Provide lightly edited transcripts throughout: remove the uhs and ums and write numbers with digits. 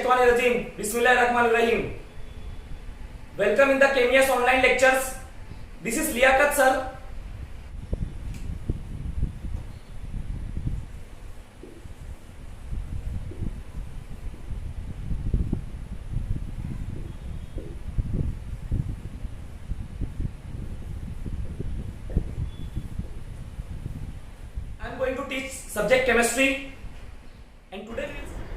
Minesh-shaytanir-rajim. Bismillahir-rahmanir-rahim. Welcome in the Chemias online lectures. This is Liaquat sir. I am going to teach subject chemistry. And today,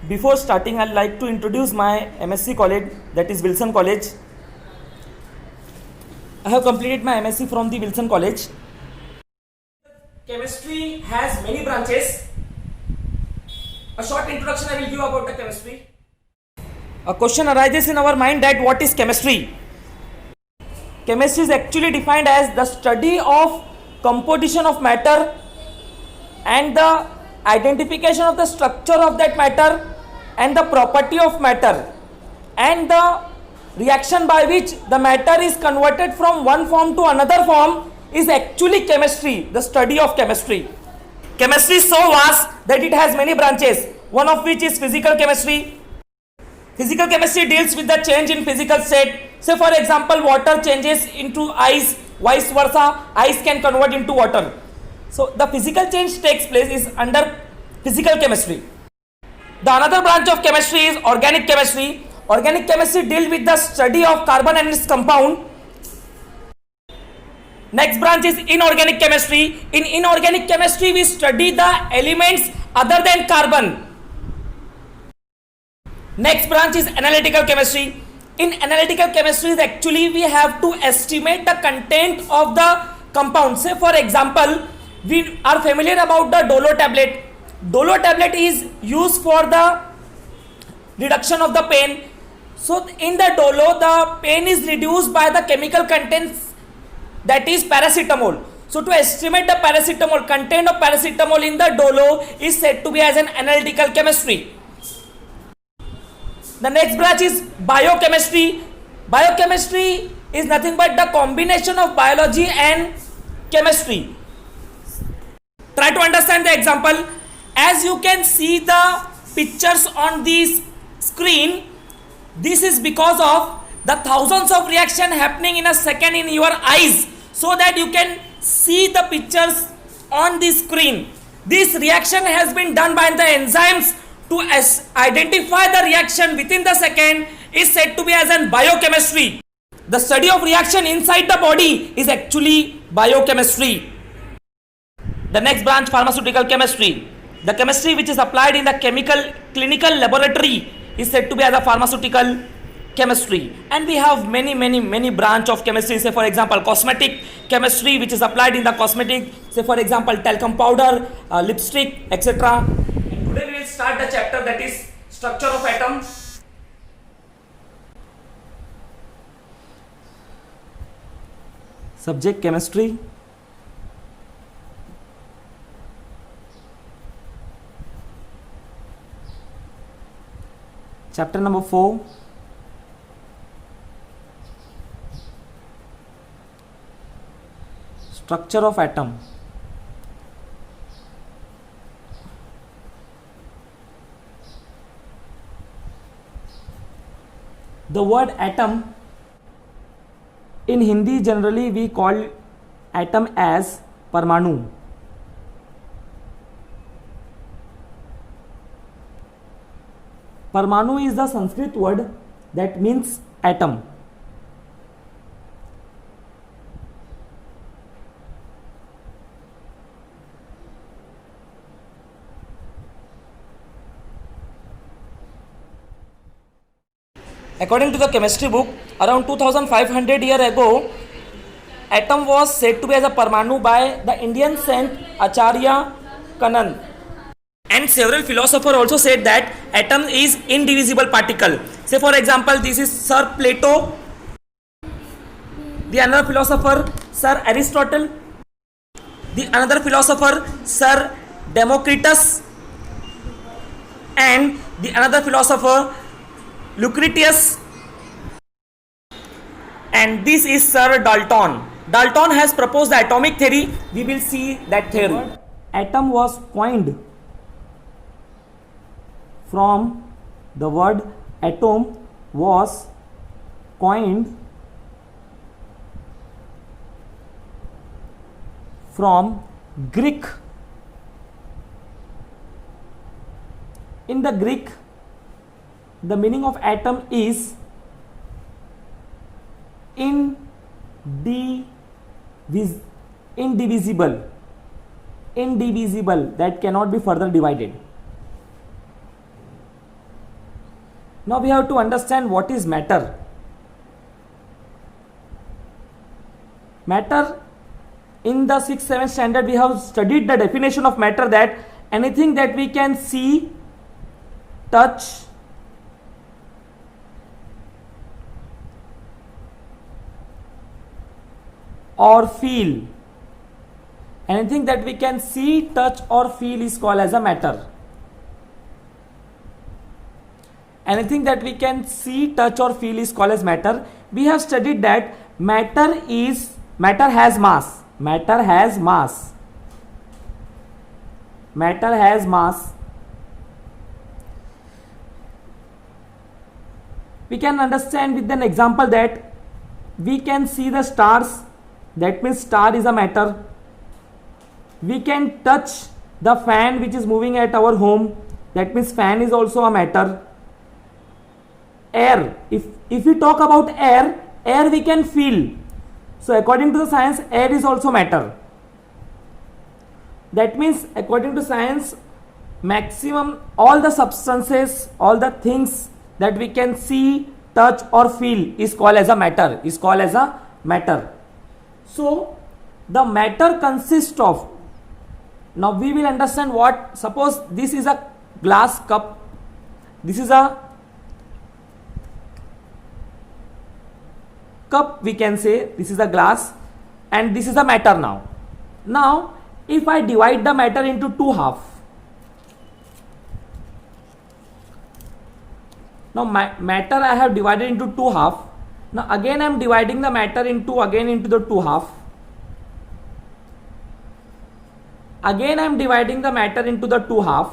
before starting, I'd like to introduce my MSc college, that is Wilson College. I have completed my MSc from the Wilson College. Chemistry has many branches. A short introduction I will give about the chemistry. A question arises in our mind that what is chemistry? Chemistry is actually defined as the study of composition of matter and the identification of the structure of that matter and the property of matter and the reaction by which the matter is converted from one form to another form is actually chemistry, the study of chemistry. Chemistry is so vast that it has many branches, one of which is physical chemistry. Physical chemistry deals with the change in physical state. Say for example, water changes into ice, vice versa, ice can convert into water. So the physical change takes place is under physical chemistry. The another branch of chemistry is organic chemistry. Organic chemistry deals with the study of carbon and its compound. Next branch is inorganic chemistry. In inorganic chemistry, we study the elements other than carbon. Next branch is analytical chemistry. In analytical chemistry, actually we have to estimate the content of the compound. Say for example, we are familiar about the Dolo tablet. Dolo tablet is used for the reduction of the pain. So in the Dolo, the pain is reduced by the chemical contents, that is paracetamol. So to estimate the paracetamol, content of paracetamol in the Dolo is said to be as an analytical chemistry. The next branch is biochemistry. Biochemistry is nothing but the combination of biology and chemistry. Try to understand the example. As you can see the pictures on this screen, this is because of the thousands of reactions happening in a second in your eyes, so that you can see the pictures on the screen. This reaction has been done by the enzymes to identify the reaction within the second is said to be as an biochemistry. The study of reaction inside the body is actually biochemistry. The next branch, pharmaceutical chemistry. The chemistry which is applied in the clinical laboratory is said to be as a pharmaceutical chemistry. And we have many branch of chemistry. Say for example, cosmetic chemistry which is applied in the cosmetic. Say for example, talcum powder, lipstick, etc. Today we will start the chapter that is structure of atom. Subject chemistry. Chapter number 4. Structure of atom. The word atom in Hindi generally we call atom as Parmanu. Parmanu is the Sanskrit word that means atom. According to the chemistry book, around 2500 years ago, atom was said to be as a Parmanu by the Indian saint Acharya Kanan. And several philosophers also said that atom is indivisible particle. Say for example, this is Sir Plato, the another philosopher Sir Aristotle, the another philosopher Sir Democritus, and the another philosopher Lucretius, and this is Sir Dalton. Dalton has proposed the atomic theory. We will see that theory. Atom was coined from the word atom was coined from Greek. In the Greek, the meaning of atom is indivisible, that cannot be further divided. Now we have to understand what is matter. Matter, in the 6th, 7th standard we have studied the definition of matter, that anything that we can see, touch, or feel. Anything that we can see, touch or feel is called as a matter. Anything that we can see, touch or feel is called as matter. We have studied that matter has mass. Matter has mass. Matter has mass. We can understand with an example that we can see the stars, that means star is a matter. We can touch the fan which is moving at our home, that means fan is also a matter. Air, if we talk about air we can feel. So according to the science, air is also matter. That means according to science, maximum all the substances, all the things that we can see, touch or feel is called as a matter, So the matter consists of, now we will understand what, suppose this is a glass cup, this is a cup, we can say this is a glass and this is a matter. Now if I divide the matter into two halves, now matter I have divided into two halves. Now again I am dividing the matter into the two halves. Again I am dividing the matter into the two halves.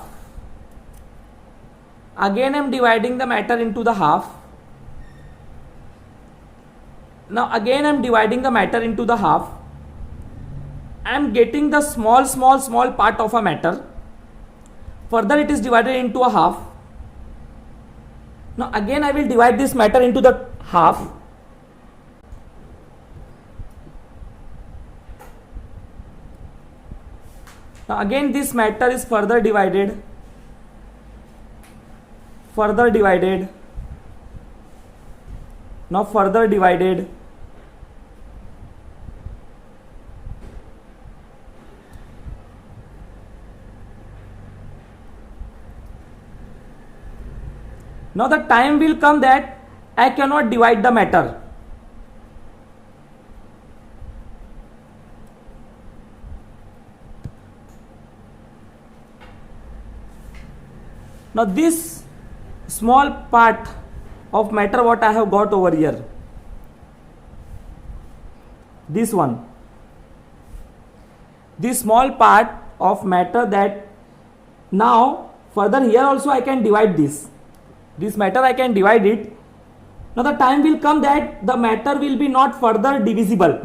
Again I am dividing the matter into the half. Now again I am dividing the matter into the half. I am getting the small part of a matter. Further it is divided into a half. Now again I will divide this matter into the half. Now again this matter is further divided. Now further divided. Now the time will come that I cannot divide the matter. Now this small part of matter what I have got over here, this one, this small part of matter, that now further here also I can divide this matter, I can divide it. Now the time will come that the matter will be not further divisible.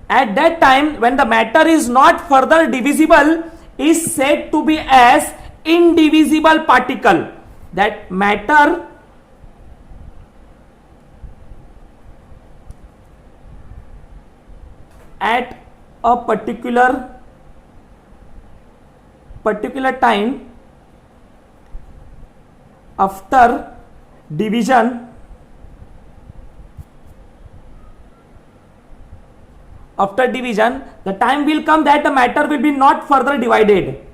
At that time when the matter is not further divisible, is said to be as indivisible particle. That matter at a particular time after division, the time will come that the matter will be not further divided.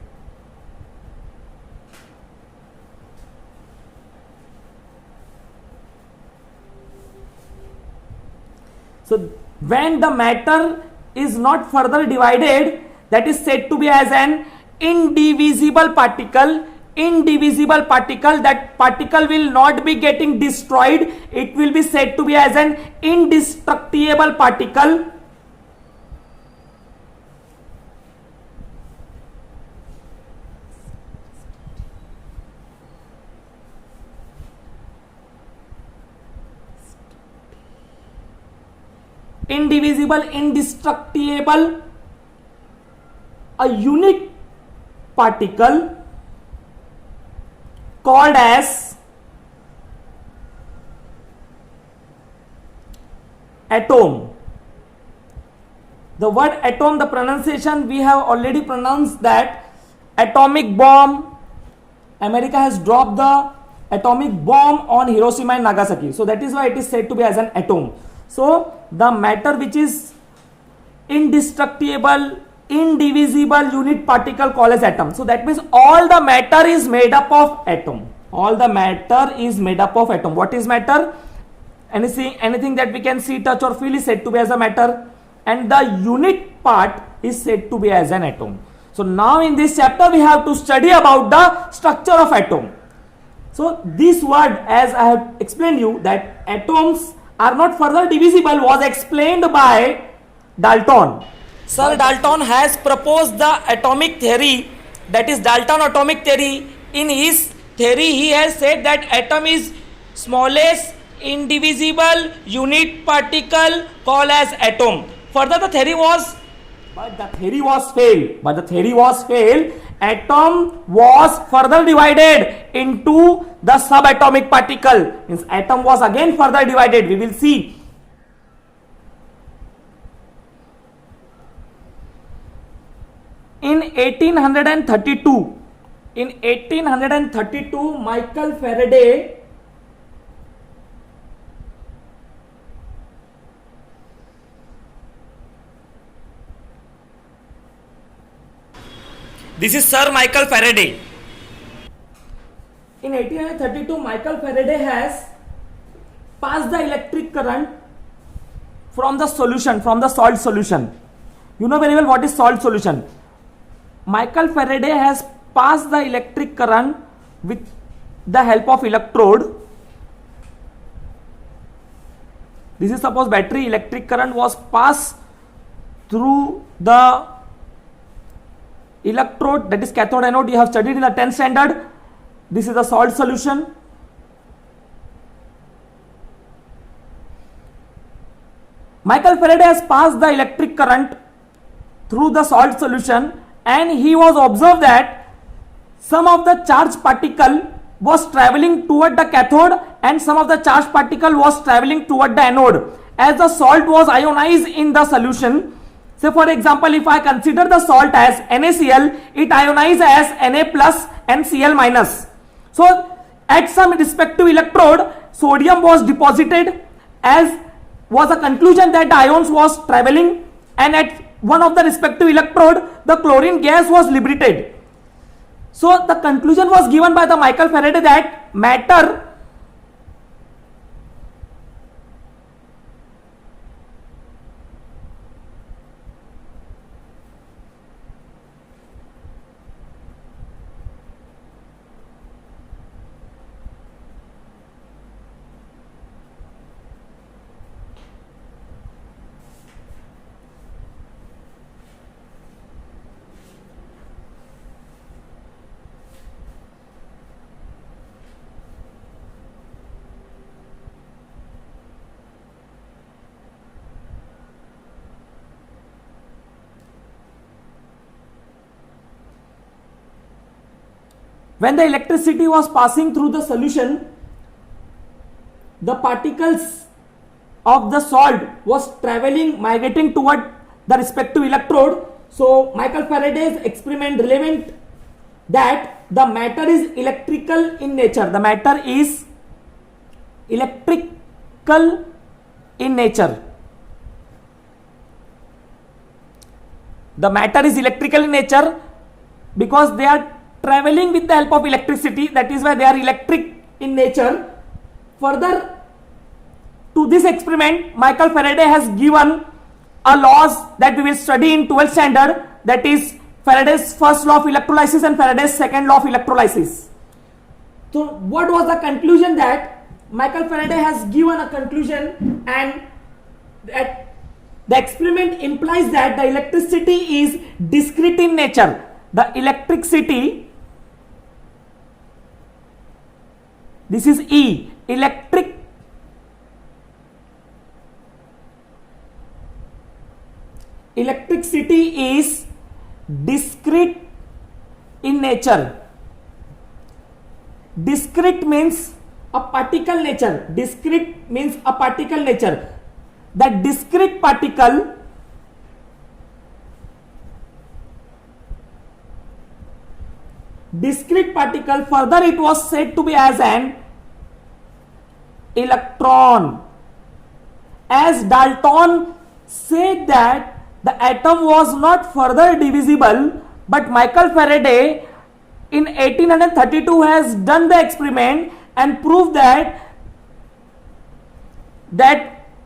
So when the matter is not further divided, that is said to be as an indivisible particle. That particle will not be getting destroyed. It will be said to be as an indestructible particle. indivisible, indestructible, a unit particle called as atom. The word atom, the pronunciation we have already pronounced that atomic bomb. America has dropped the atomic bomb on Hiroshima and Nagasaki. So that is why it is said to be as an atom. So the matter which is indestructible, indivisible unit particle called as atom. So that means all the matter is made up of atom. All the matter is made up of atom. What is matter? Anything that we can see, touch or feel is said to be as a matter, and the unit part is said to be as an atom. So now in this chapter we have to study about the structure of atom. So this word, as I have explained you that atoms are not further divisible, was explained by Dalton. Sir Dalton has proposed the atomic theory, that is Dalton atomic theory. In his theory he has said that atom is smallest indivisible unit particle called as atom. Further the theory was, but the theory was failed. Atom was further divided into the subatomic particle. Means atom was again further divided. We will see. In 1832, Michael Faraday This is Sir Michael Faraday. In 1832, Michael Faraday has passed the electric current from the solution, from the salt solution. You know very well what is salt solution. Michael Faraday has passed the electric current with the help of electrode. This is suppose battery, electric current was passed through the electrode, that is cathode anode. You have studied in the 10th standard. This is the salt solution. Michael Faraday has passed the electric current through the salt solution, and he was observed that some of the charged particle was traveling toward the cathode and some of the charged particle was traveling toward the anode. As the salt was ionized in the solution, so for example, if I consider the salt as NaCl, it ionizes as Na plus and Cl minus. So at some respective electrode, sodium was deposited, as was a conclusion that the ions was traveling, and at one of the respective electrode, the chlorine gas was liberated. So the conclusion was given by the Michael Faraday that matter when the electricity was passing through the solution, the particles of the salt was traveling, migrating toward the respective electrode. So Michael Faraday's experiment relevant that the matter is electrical in nature. The matter is electrical in nature. The matter is electrical in nature because they are traveling with the help of electricity, that is why they are electric in nature. Further to this experiment, Michael Faraday has given a laws that we will study in 12th standard, that is Faraday's first law of electrolysis and Faraday's second law of electrolysis. So what was the conclusion? That Michael Faraday has given a conclusion, and that the experiment implies that the electricity is discrete in nature. The electricity, this is E, electric electricity is discrete in nature. Discrete means a particle nature. Discrete means a particle nature. That discrete particle further it was said to be as an electron. As Dalton said that the atom was not further divisible, but Michael Faraday in 1832 has done the experiment and proved that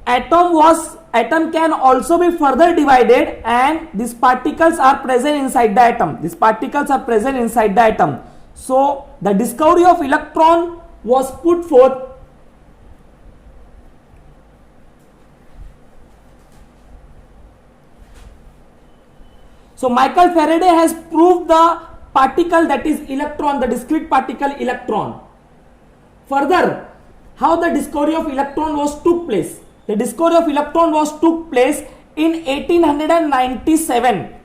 atom can also be further divided, and these particles are present inside the atom. So the discovery of electron was put forth. So Michael Faraday has proved the particle, that is electron, the discrete particle electron. Further, how the discovery of electron took place? The discovery of electron took place in 1897.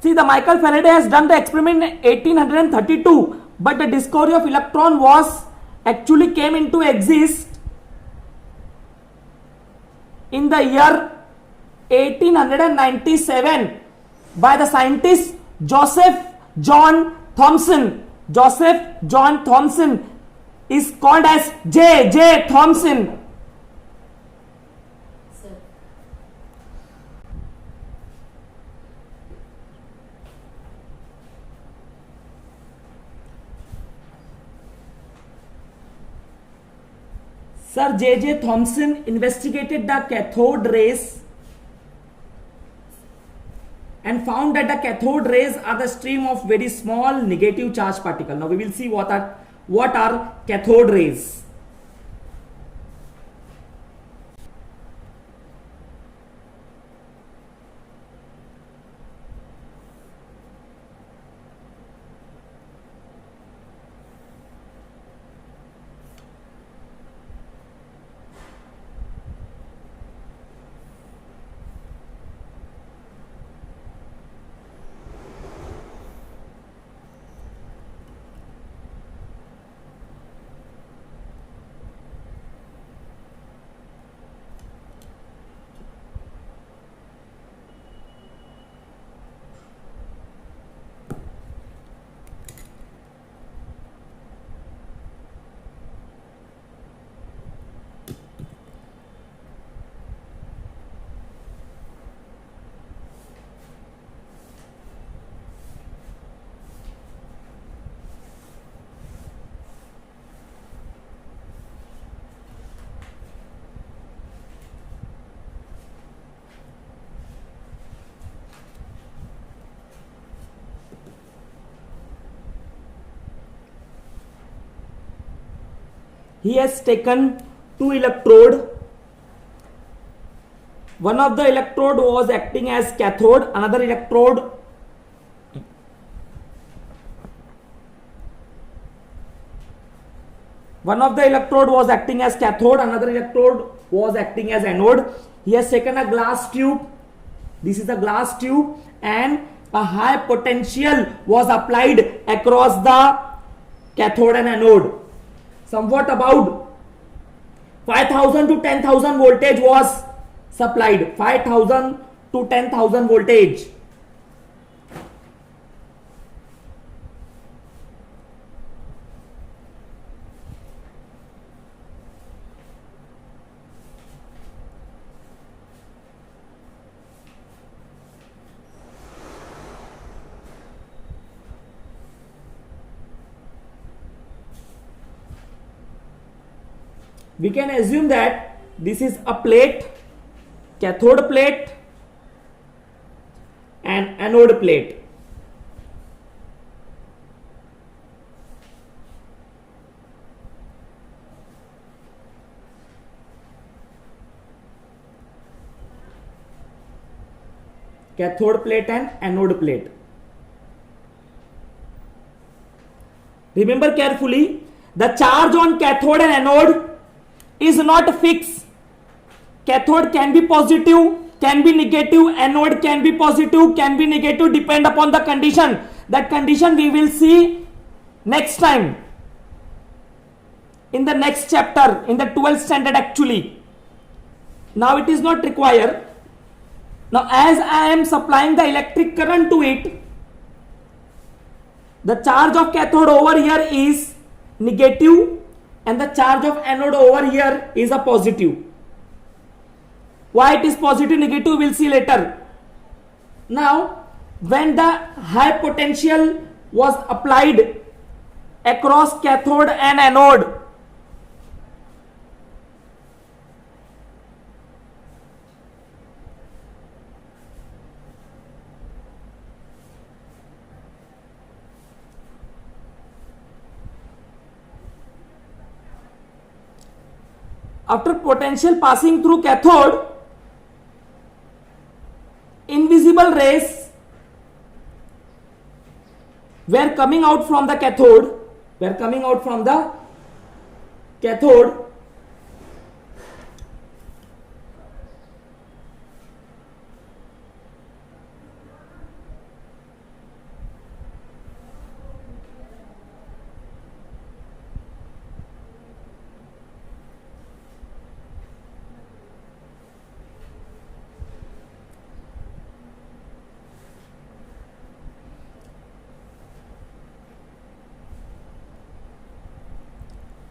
See, the Michael Faraday has done the experiment in 1832, but the discovery of electron actually came into exist in the year 1897 by the scientist Joseph John Thomson. Joseph John Thomson is called as J. Thomson. Sir J. Thomson investigated the cathode rays and found that the cathode rays are the stream of very small negative charge particle. Now we will see what are cathode rays. He has taken two electrode. One of the electrode was acting as cathode, another electrode was acting as cathode, another electrode was acting as anode. He has taken a glass tube. This is a glass tube, and a high potential was applied across the cathode and anode. Somewhat about 5000 to 10,000 voltage was supplied. 5000 to 10,000 voltage. We can assume that this is a plate, cathode plate and anode plate. Cathode plate and anode plate. Remember carefully, the charge on cathode and anode is not fixed. cathode can be positive, can be negative, anode can be positive, can be negative, depend upon the condition. That condition we will see next time in the next chapter, in the 12th standard actually. Now it is not required. Now as I am supplying the electric current to it, the charge of cathode over here is negative and the charge of anode over here is a positive. Why it is positive, negative, we will see later. Now when the high potential was applied across cathode and anode, after potential passing through cathode, invisible rays were coming out from the cathode,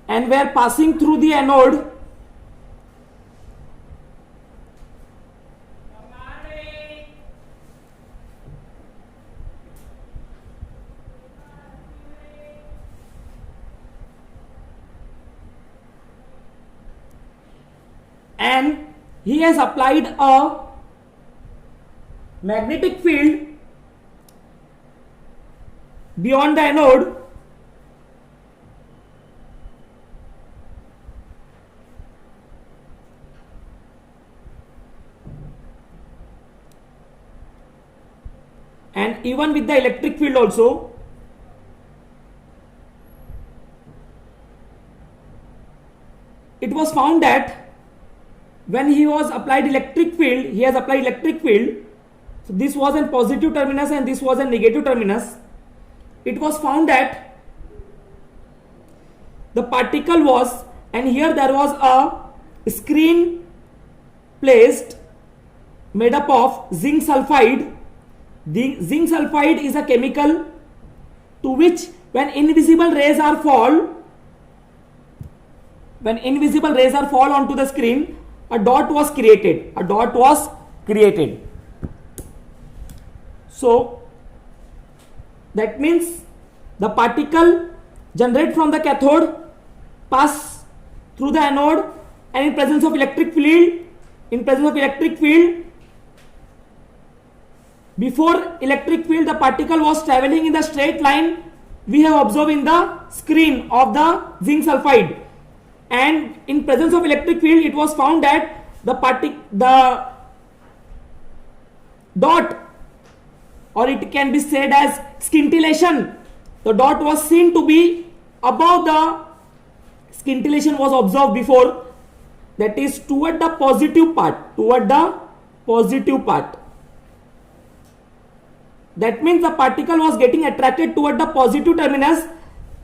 and were passing through the anode. And he has applied a magnetic field beyond the anode, and even with the electric field also. It was found that when he was applied electric field, so this was a positive terminus and this was a negative terminus. It was found that the particle was, and here there was a screen placed made up of zinc sulfide. The zinc sulfide is a chemical to which when invisible rays are fall onto the screen, a dot was created. So that means the particle generate from the cathode, pass through the anode, and in presence of electric field, before electric field the particle was traveling in the straight line, we have observed in the screen of the zinc sulfide, and in presence of electric field it was found that the dot, or it can be said as scintillation, the dot was seen to be above the scintillation was observed before, that is toward the positive part. That means the particle was getting attracted toward the positive terminus.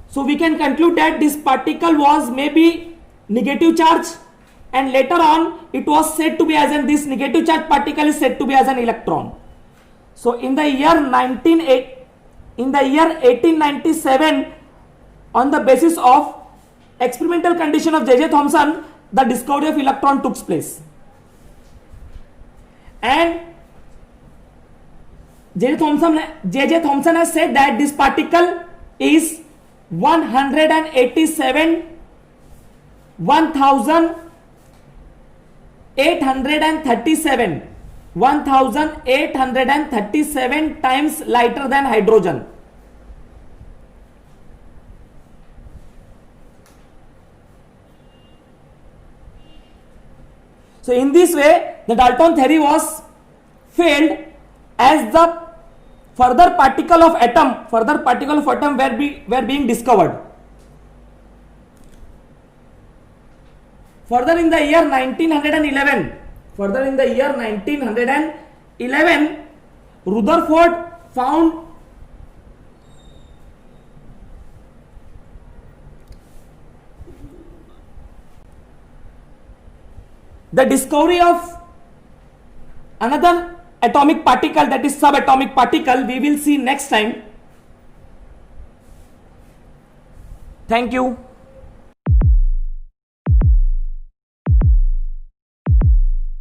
So we can conclude that this particle was maybe negative charge, and later on it was said to be as an, this negative charge particle is said to be as an electron. So in the year 1897, on the basis of experimental condition of J.J. Thomson, the discovery of electron took place. And J.J. Thomson has said that this particle is 1837 times lighter than hydrogen. So in this way the Dalton theory was failed, as the further particle of atom were being discovered. Further in the year 1911, Rutherford found the discovery of another atomic particle, that is subatomic particle. We will see next time. Thank you.